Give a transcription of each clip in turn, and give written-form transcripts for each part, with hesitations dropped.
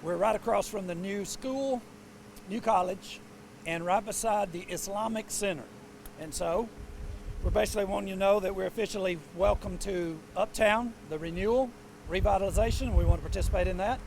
We're right across from the new school, new college, and right beside the Islamic Center. And so we're basically wanting you to know that we're officially welcome to Uptown, the renewal, revitalization. We want to participate in that.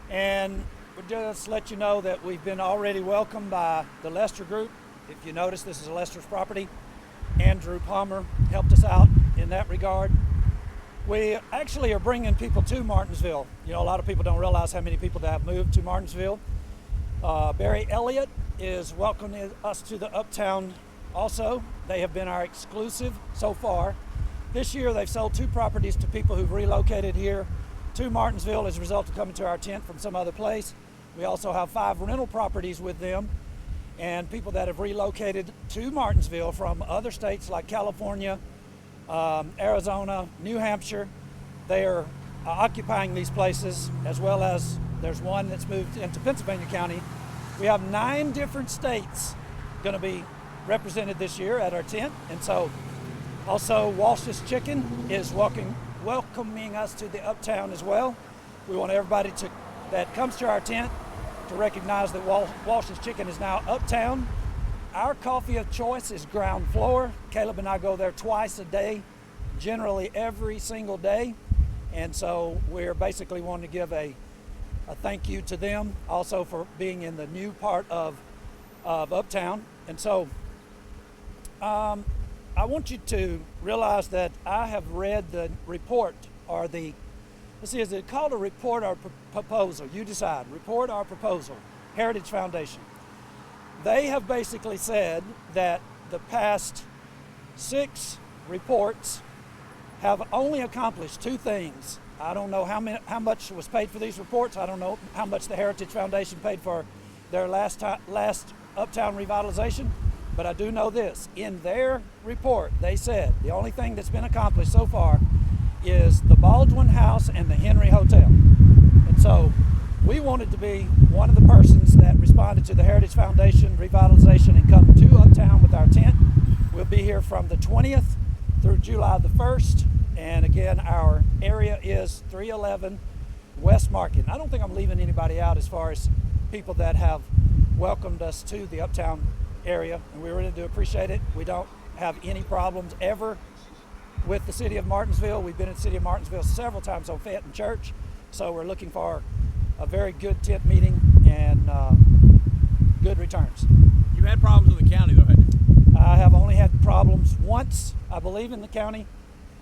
And we'll just let you know that we've been already welcomed by the Lester Group. If you notice, this is a Lester's property. Andrew Palmer helped us out in that regard. We actually are bringing people to Martinsville. You know, a lot of people don't realize how many people that have moved to Martinsville. Barry Elliott is welcoming us to the Uptown also. They have been our exclusive so far. This year they've sold 2 properties to people who've relocated here to Martinsville as a result of coming to our tent from some other place. We also have 5 rental properties with them, and people that have relocated to Martinsville from other states like California, Arizona, New Hampshire. They are occupying these places, as well as there's one that's moved into Pennsylvania County. We have 9 different states going to be represented this year at our tent. And so also Walsh's Chicken is welcoming us to the Uptown as well. We want everybody that comes to our tent to recognize that Walsh's Chicken is now Uptown. Our coffee of choice is Ground Floor. Caleb and I go there twice a day, generally every single day. And so we're basically wanting to give a thank you to them also for being in the new part of Uptown. And so I want you to realize that I have read the report, or is it called a report or proposal? You decide, report or proposal, Heritage Foundation. They have basically said that the past 6 reports have only accomplished 2 things. I don't know how much was paid for these reports. I don't know how much the Heritage Foundation paid for their last Uptown revitalization, but I do know this. In their report, they said the only thing that's been accomplished so far is the Baldwin House and the Henry Hotel. And so we wanted to be one of the persons that responded to the Heritage Foundation revitalization and come to Uptown with our tent. We'll be here from the 20th through July the 1st. And again, our area is 311 West Market. I don't think I'm leaving anybody out as far as people that have welcomed us to the Uptown area, and we really do appreciate it. We don't have any problems ever with the city of Martinsville. We've been in the city of Martinsville several times on Fenton Church, so we're looking for a very good tent meeting and good returns. You've had problems in the county though, haven't you? I have only had problems once, I believe, in the county.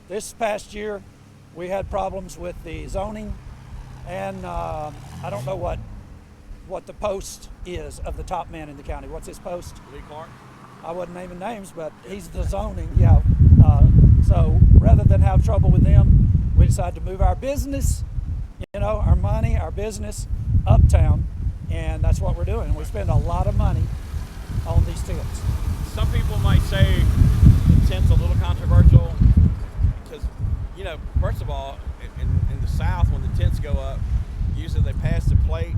This past year we had problems with the zoning, and I don't know what the post is of the top man in the county. What's his post? Lee Clark? I wasn't naming names, but he's the zoning, yeah. So rather than have trouble with them, we decided to move our business, our money, our business, Uptown, and that's what we're doing. We spend a lot of money on these tents. Some people might say the tent's a little controversial because, first of all, in the South, when the tents go up, usually they pass the plate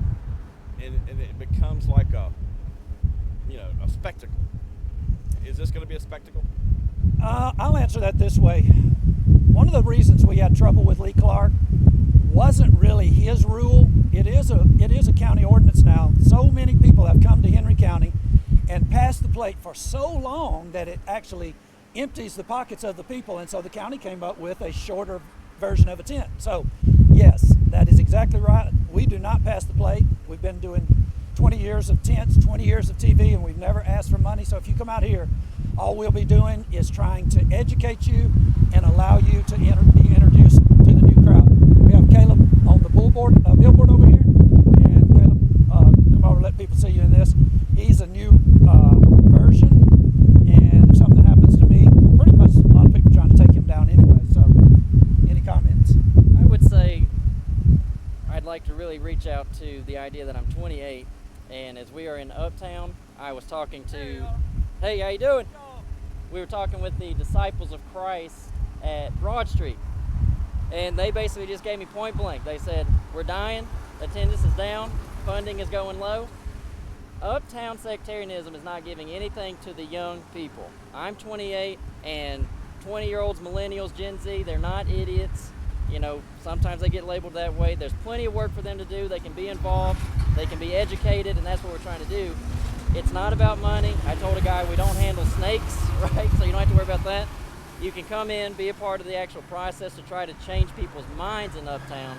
and it becomes like a spectacle. Is this going to be a spectacle? I'll answer that this way. One of the reasons we had trouble with Lee Clark wasn't really his rule. It is a county ordinance now. So many people have come to Henry County and passed the plate for so long that it actually empties the pockets of the people, and so the county came up with a shorter version of a tent. So yes, that is exactly right. We do not pass the plate. We've been doing 20 years of tents, 20 years of TV, and we've never asked for money. So if you come out here, all we'll be doing is trying to educate you and allow you to be introduced to the new crowd. We have Caleb on the billboard over here, and Caleb, come over and let people see you in this. He's a new version, and if something happens to me, pretty much a lot of people are trying to take him down anyway. So any comments? I would say I'd like to really reach out to the idea that I'm 28, and as we are in Uptown, I was talking to, hey, how you doing? We were talking with the Disciples of Christ at Broad Street, and they basically just gave me point blank. They said, we're dying, attendance is down, funding is going low. Uptown sectarianism is not giving anything to the young people. I'm 28, and 20-year-olds, millennials, Gen Z, they're not idiots. Sometimes they get labeled that way. There's plenty of work for them to do. They can be involved, they can be educated, and that's what we're trying to do. It's not about money. I told a guy we don't handle snakes, right? So you don't have to worry about that. You can come in, be a part of the actual process to try to change people's minds in Uptown.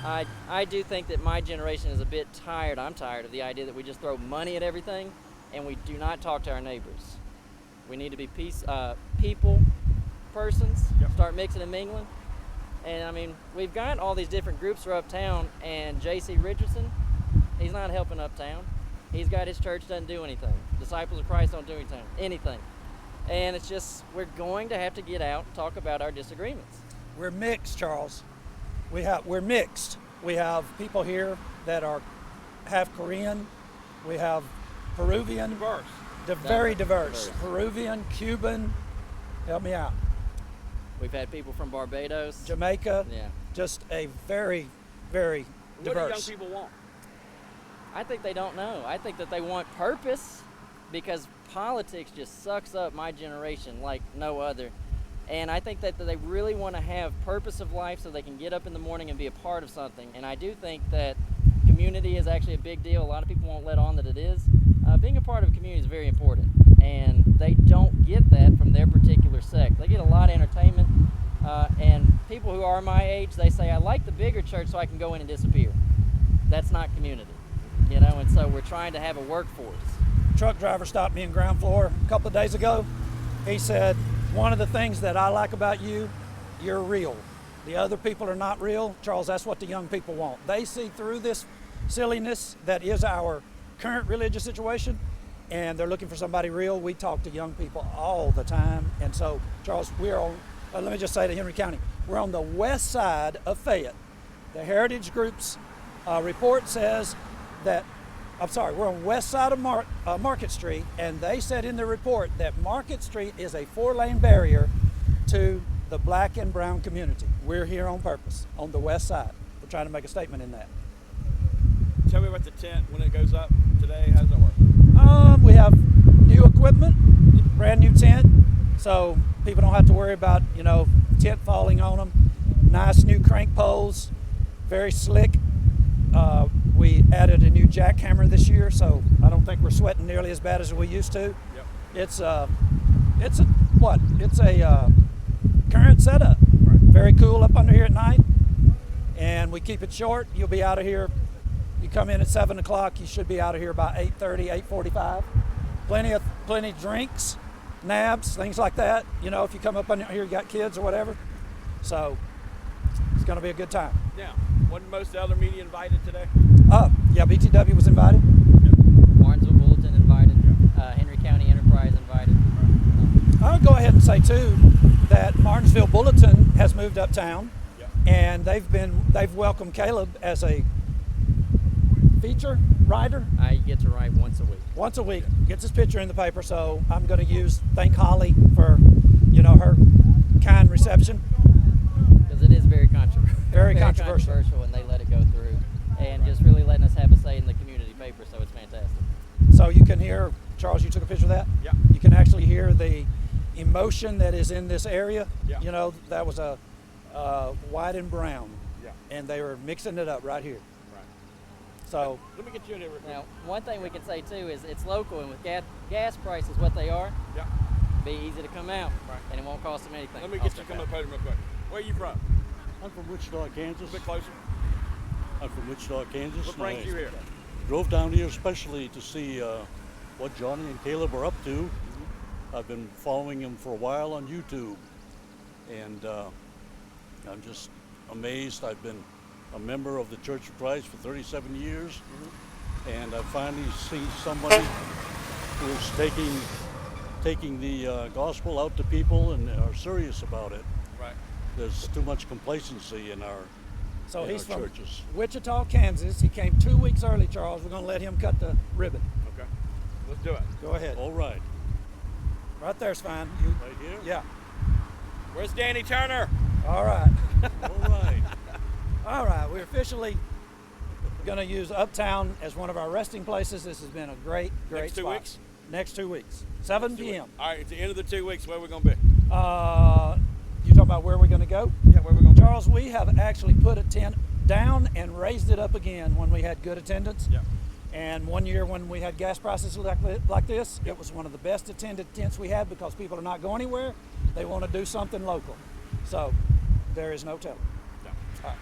I do think that my generation is a bit tired. I'm tired of the idea that we just throw money at everything and we do not talk to our neighbors. We need to be people persons, start mixing and mingling. And I mean, we've got all these different groups for Uptown, and J.C. Richardson, he's not helping Uptown. He's got his church doesn't do anything. Disciples of Christ don't do anything. And it's just, we're going to have to get out and talk about our disagreements. We're mixed, Charles. We're mixed. We have people here that are half Korean. We have Peruvian. Diverse. Very diverse. Peruvian, Cuban. Help me out. We've had people from Barbados. Jamaica. Yeah. Just a very, very diverse. What do young people want? I think they don't know. I think that they want purpose, because politics just sucks up my generation like no other. And I think that they really want to have purpose of life so they can get up in the morning and be a part of something. And I do think that community is actually a big deal. A lot of people won't let on that it is. Being a part of a community is very important. And they don't get that from their particular sect. They get a lot of entertainment. And people who are my age, they say, I like the bigger church so I can go in and disappear. That's not community. And so we're trying to have a workforce. Truck driver stopped me in ground floor a couple of days ago. He said, one of the things that I like about you, you're real. The other people are not real. Charles, that's what the young people want. They see through this silliness that is our current religious situation, and they're looking for somebody real. We talk to young people all the time. And so, Charles, we're on, let me just say to Henry County, we're on the west side of Fayette. The Heritage Group's report says that, we're on west side of Market Street, and they said in the report that Market Street is a 4-lane barrier to the black and brown community. We're here on purpose, on the west side. We're trying to make a statement in that. Tell me about the tent when it goes up today. How does that work? We have new equipment, brand new tent, so people don't have to worry about, tent falling on them. Nice new crank poles, very slick. We added a new jackhammer this year, so I don't think we're sweating nearly as bad as we used to. Yep. It's a current setup. Right. Very cool up under here at night, and we keep it short. You'll be out of here. You come in at 7 o'clock. You should be out of here by 8:30, 8:45. Plenty of drinks, nabs, things like that. If you come up under here, you got kids or whatever. So it's going to be a good time. Now, wasn't most of the other media invited today? Yeah, BTW was invited. Martinsville Bulletin invited. Henry County Enterprise invited. I'll go ahead and say too that Martinsville Bulletin has moved uptown, and they've welcomed Caleb as a feature writer. I get to write once a week. Once a week, gets his picture in the paper. So I'm going to thank Holly for, her kind reception. Because it is very controversial. Very controversial, and they let it go through, and just really letting us have a say in the community paper. So it's fantastic. So you can hear, Charles, you took a picture of that? Yeah. You can actually hear the emotion that is in this area. Yeah. That was a white and brown. Yeah. And they were mixing it up right here. Right. So Let me get you in here. Now, one thing we can say too is it's local, and with gas prices what they are, Yeah. be easy to come out, Right. and it won't cost them anything. Let me get you to come to the podium real quick. Where are you from? I'm from Wichita, A Kansas. bit closer. I'm from Wichita, Kansas. What and brings I you here? Drove down here especially to see what Johnny and Caleb are up to. I've been following them for a while on YouTube, and I'm just amazed. I've been a member of the Church of Christ for 37 years, and I've finally seen somebody who is taking the gospel out to people and are serious about it. Right. There's too much complacency in our So in he's our from churches. Wichita, Kansas. He came 2 weeks early, Charles. We're going to let him cut the ribbon. Okay. Let's do it. Go ahead. All right, Right there's fine. right here. Yeah. Where's Danny Turner? All right. All right. All right. We're officially going to use Uptown as one of our resting places. This has been a great Next 2 spot. weeks? Next 2 weeks. 7 2 p.m. weeks. All right. At the end of the 2 weeks, where are we going to be? You talking about where we're going to go? Yeah, where are we going to be? Charles, we have actually put a tent down and raised it up again when we had good attendance. Yep. And one year when we had gas prices like this, it was one of the best attended tents we had because people are not going anywhere. They want to do something local. So there is no telling. No. All right.